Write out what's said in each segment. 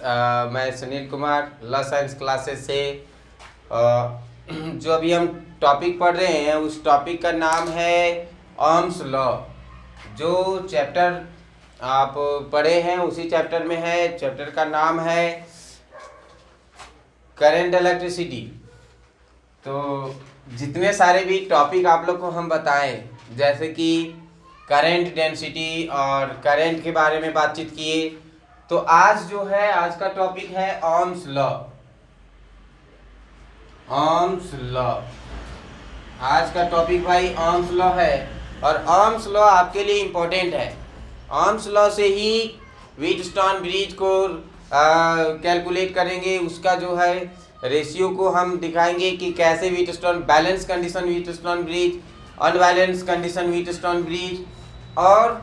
मैं Sunil Kumar law science classes से जो अभी हम टॉपिक पढ़ रहे हैं उस टॉपिक का नाम है ओम्स लॉ। जो चैप्टर आप पढ़े हैं उसी चैप्टर में है। चैप्टर का नाम है करंट इलेक्ट्रिसिटी। तो जितने सारे भी टॉपिक आप लोग को हम बताएं, जैसे कि करंट डेंसिटी और करंट के बारे में बातचीत किए, तो आज जो है आज का टॉपिक है ओम्स लॉ। ओम्स लॉ आज का टॉपिक भाई ओम्स लॉ है। और ओम्स लॉ आपके लिए इम्पोर्टेंट है। ओम्स लॉ से ही व्हीटस्टोन ब्रिज को कैलकुलेट करेंगे, उसका जो है रेशियो को हम दिखाएंगे कि कैसे Wheatstone balance condition Wheatstone bridge, unbalance condition Wheatstone bridge, और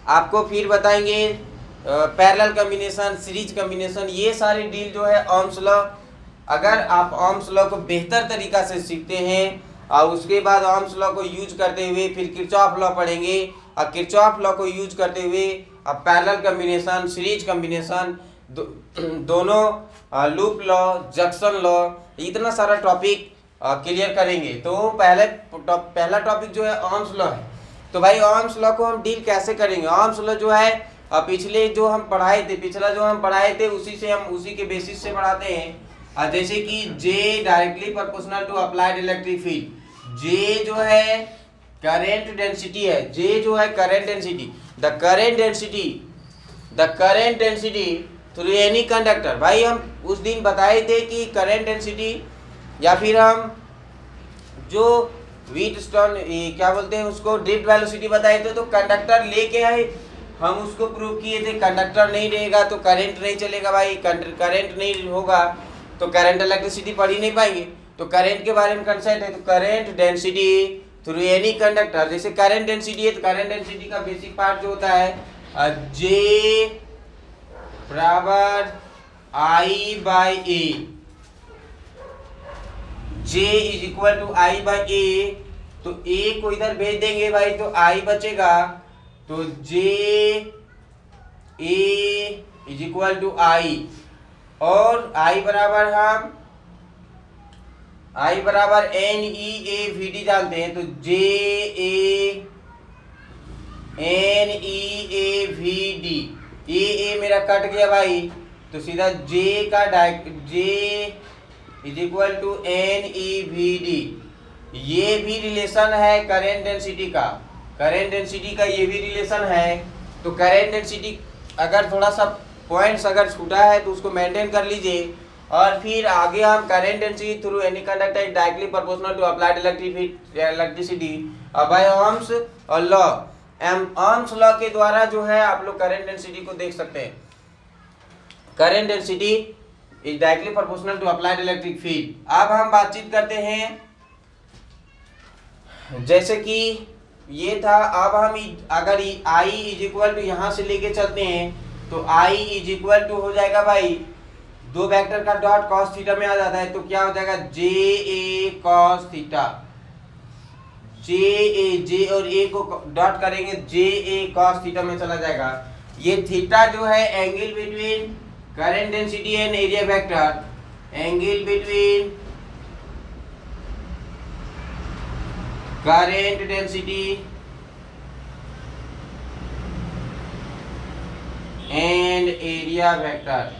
आपको फिर बताएंगे पैरेलल कॉम्बिनेशन, सीरीज कॉम्बिनेशन, ये सारी डील जो है ओम्स लॉ। अगर आप ओम्स लॉ को बेहतर तरीका से सीखते हैं और उसके बाद ओम्स लॉ को यूज करते हुए फिर किरचॉफ लॉ पढ़ेंगे, और किरचॉफ लॉ को यूज करते हुए अब पैरेलल कॉम्बिनेशन, सीरीज कॉम्बिनेशन, दोनों लूप लॉ, जंक्शन लॉ, इतना सारा टॉपिक क्लियर करेंगे। तो पहला टॉपिक जो है ओम्स लॉ है। तो भाई ओम्स लॉ को हम डील कैसे करेंगे? ओम्स लॉ जो है पिछला जो हम पढ़ाए थे उसी के बेसिस से पढ़ाते हैं। जैसे कि J directly proportional to applied electric field. J जो है करंट डेंसिटी है। J जो है current density, the current density through any conductor. भाई हम उस दिन बताए थे कि करंट डेंसिटी या फिर हम जो व्हीटस्टोन क्या बोलते हैं उसको ड्रिफ्ट वेलोसिटी बताए थे, तो कंडक्टर लेके आए, हम उसको प्रूव किए थे। कंडक्टर नहीं रहेगा तो करंट नहीं चलेगा भाई, करंट नहीं होगा तो करंट इलेक्ट्रिसिटी पढ़ ही नहीं पाएंगे। तो करंट के बारे में कंसेप्ट है, तो current density through any conductor. जैसे करंट डेंसिटी है तो करंट डेंसिटी का बेसिक पार्ट जो होता है J बराबर I by A. J is equal to I by A, तो A को इधर भेज देंगे भाई तो I बचेगा, तो J A is equal to I, और I बराबर NEAVD जानते हैं, तो JA NEAVD। A मेरा कट गया भाई, तो सीधा J is equal to NEVD। ये भी रिलेशन है करंट डेंसिटी का ये भी रिलेशन है। तो करंट डेंसिटी अगर थोड़ा सा पॉइंट्स अगर छूटा है तो उसको मेंटेन कर लीजिए। और फिर आगे हम current density through any conductor directly proportional to applied electricity by Ohm's law. Ohm's law के द्वारा जो है आप लोग करंट डेंसिटी को देख सकते हैं। Current density is directly proportional to applied electric field. अब हम बातचीत करते हैं, जैसे कि ये था। अब हम अगर I इज इक्वल टू यहाँ से लेके चलते हैं तो I इज इक्वल टू हो जाएगा भाई, दो वेक्टर का डॉट कॉस थीटा में आ जाता है, तो क्या हो जाएगा JA कॉस थीटा। J और A को डॉट करेंगे JA कॉस थीटा में चला जाएगा। ये थीटा जो है angle between current density and area vector, angle between current density and area vector.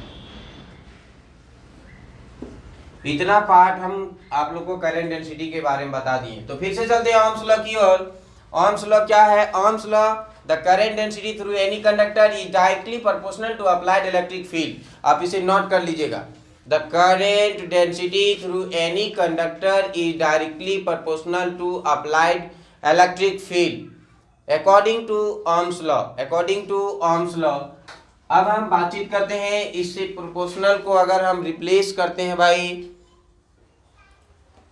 इतना पार्ट हम आप लोग को करंट डेंसिटी के बारे में बता दिए। तो फिर से चलते हैं ओम्स लॉ की ओर। ओम्स लॉ क्या है? Ohm's law, the current density through any conductor is directly proportional to applied electric field. आप इसे नोट कर लीजिएगा, the current density through any conductor is directly proportional to applied electric field according to Ohm's law. अब हम बातचीत करते हैं इससे प्रोपोर्शनल को अगर हम रिप्लेस करते हैं भाई,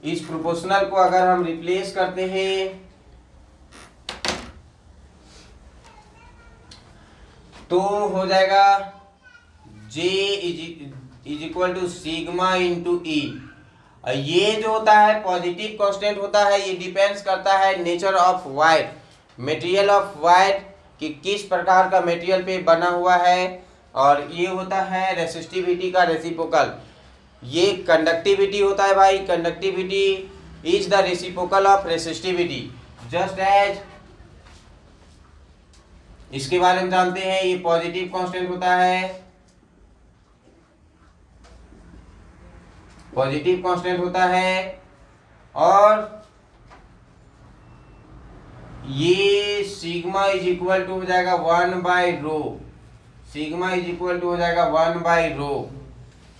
इस प्रोपोर्शनल को अगर हम रिप्लेस करते हैं तो हो जाएगा J is equal to sigma into E. ये जो होता है पॉजिटिव कांस्टेंट होता है, ये डिपेंड्स करता है nature of wire, material of wire कि किस प्रकार का मटेरियल पे बना हुआ है और ये होता है रेसिस्टिविटी का रेसिप्रोकल। ये कंडक्टिविटी होता है भाई, conductivity is the reciprocal of resistivity. Just as इसके बारे में जानते हैं, ये पॉजिटिव कांस्टेंट होता है, पॉजिटिव कांस्टेंट होता है, और ये सिग्मा इज इक्वल टू हो जाएगा 1/ρ, सिग्मा इज इक्वल टू हो जाएगा 1/ρ।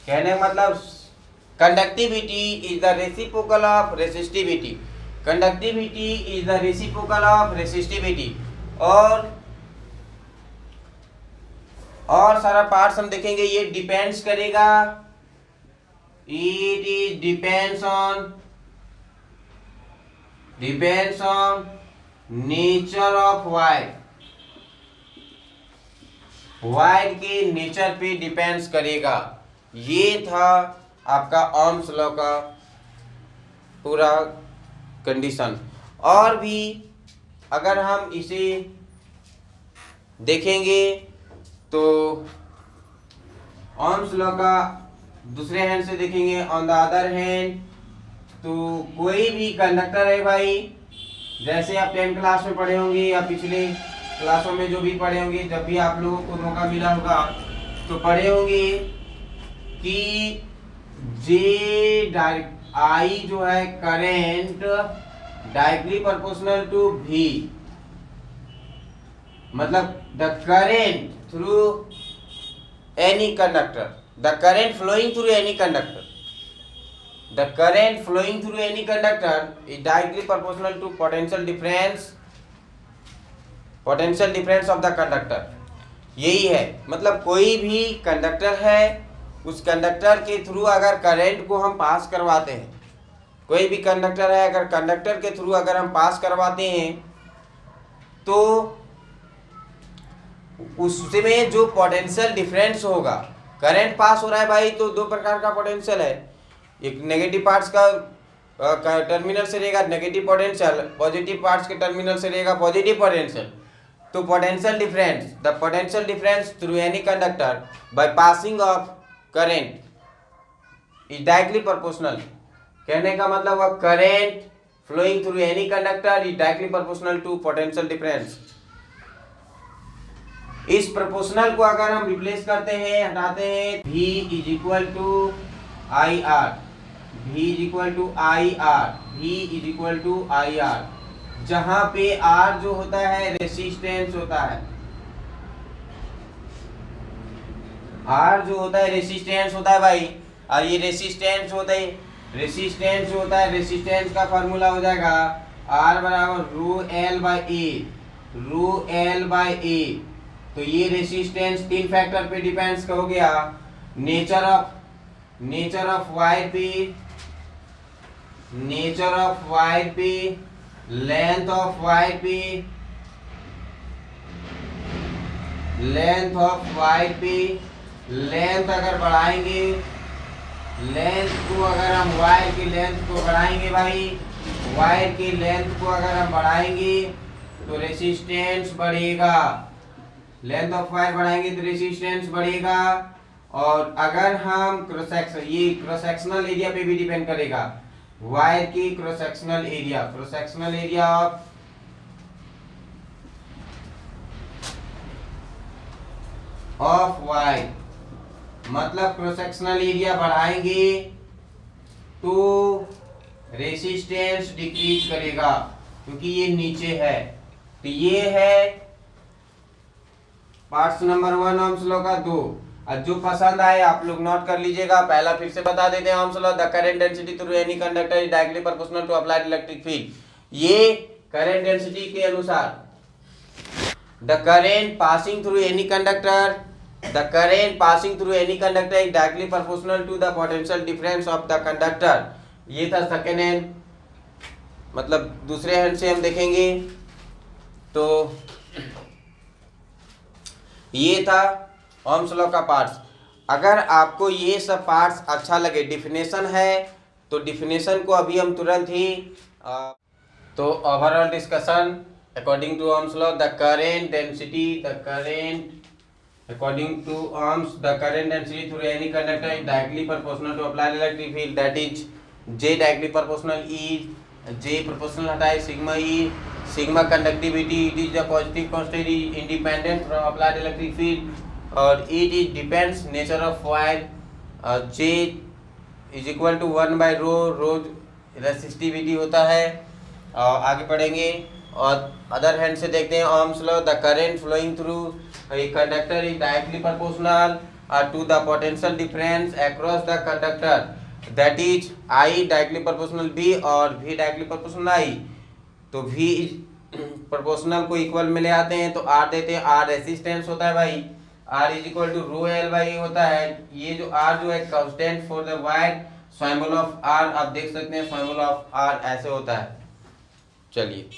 कहने का मतलब conductivity is the reciprocal of resistivity, conductivity is the reciprocal of resistivity. और सारा पार्ट्स हम देखेंगे, ये डिपेंड्स करेगा, it is depends on nature of wire, wire के नेचर पे डिपेंड्स करेगा। ये था आपका ओम्स लॉ का पूरा कंडीशन। और भी अगर हम इसे देखेंगे तो ओम्स लॉ का दूसरे हैंड से देखेंगे, ऑन द अदर हैंड, तो कोई भी कंडक्टर है भाई, जैसे आप 10th क्लास में पढ़े होंगे या पिछले क्लासों में जो भी पढ़े होंगे, जब भी आप लोगों को मौका मिला होगा तो पढ़े होंगे कि जे आई जो है current directly proportional to V, मतलब the current through any conductor, the current flowing through any conductor, the current flowing through any conductor is directly proportional to potential difference of the conductor। यही है, मतलब कोई भी conductor है, उस conductor के through अगर करंट को हम पास करवाते हैं, कोई भी कंडक्टर है, अगर कंडक्टर के थ्रू अगर हम पास करवाते हैं तो उसमें जो पोटेंशियल डिफरेंस होगा, करंट पास हो रहा है भाई, तो दो प्रकार का पोटेंशियल है, एक नेगेटिव पार्ट्स का टर्मिनल से रहेगा नेगेटिव पोटेंशियल, पॉजिटिव पार्ट्स के टर्मिनल से रहेगा पॉजिटिव पोटेंशियल। तो potential difference, the potential difference through any conductor by passing of current is directly proportional. कहने का मतलब वह current flowing through any conductor is directly proportional to potential difference. इस proportional को अगर हम रिप्लेस करते हैं, हटाते हैं, V is equal to I R, V is equal to I R, V is equal to I are, जहां पे R जो होता है रेसिस्टेंस होता है, R जो होता है रेसिस्टेंस होता है भाई, और ये रेसिस्टेंस होता है, रेसिस्टेंस जो होता है, रेसिस्टेंस का फॉर्मूला हो जाएगा R बराबर ρl बाई ए। तो ये रेसिस्टेंस तीन फैक्टर पे डिपेंड्स हो गया, नेचर ऑफ वायर पे, नेचर ऑफ वायर पे, लेंथ ऑफ वायर पे, लेंथ ऑफ वायर पे, लेंथ अगर बढ़ाएंगे, लेंथ को अगर हम वायर की लेंथ को बढ़ाएंगे भाई, वायर की लेंथ को अगर हम बढ़ाएंगे तो रेसिस्टेंस बढ़ेगा, लेंथ ऑफ वायर बढ़ाएंगे तो रेसिस्टेंस बढ़ेगा। और अगर हम क्रॉस सेक्शन, ये क्रॉस सेक्शनल एरिया पे भी डिपेंड करेगा, वायर की cross sectional area of wire, मतलब क्रॉस सेक्शनल एरिया बढ़ाएंगे तो रेसिस्टेंस डिक्रीज करेगा, क्योंकि ये नीचे है। तो ये है पार्ट्स नंबर 1 ओम्स लॉ का 2। और जो पसंद आए आप लोग नोट कर लीजिएगा। पहला फिर से बता देते हैं, Ohm's law, the current density through any conductor is directly proportional to applied electric field. ये करंट डेंसिटी के अनुसार the current passing through any conductor, the current passing through any conductor is directly proportional to the potential difference of the conductor. ये था second hand, मतलब दूसरे hand से हम देखेंगे तो ये था ओम्स लॉ का पार्ट्स। अगर आपको ये सब पार्ट्स अच्छा लगे, डिफिनेशन है तो डिफिनेशन को अभी हम तुरंत ही तो overall discussion according to Ohm's law, the current density, the current According to Ohm's, the current density through any conductor is directly proportional to applied electric field, that is J directly proportional E, J proportional हटाए sigma E, sigma conductivity, it is the positive constant, is independent from applied electric field, और it is depends nature of wire, J is equal to 1 by rho resistivity होता है। आगे पढ़ेंगे और other hand से देखते हैं ohms law, the current flowing through a conductor is directly proportional to the potential difference across the conductor, that is I directly proportional V और V directly proportional I। तो V प्रोपोर्शनल को equal में ले आते हैं तो R देते हैं, R रेसिस्टेंस होता है भाई, R is equal to rho L by होता है। ये जो R जो है constant for the wire, symbol of R आप देख सकते हैं, सिंबल ऑफ R ऐसे होता है। चलिए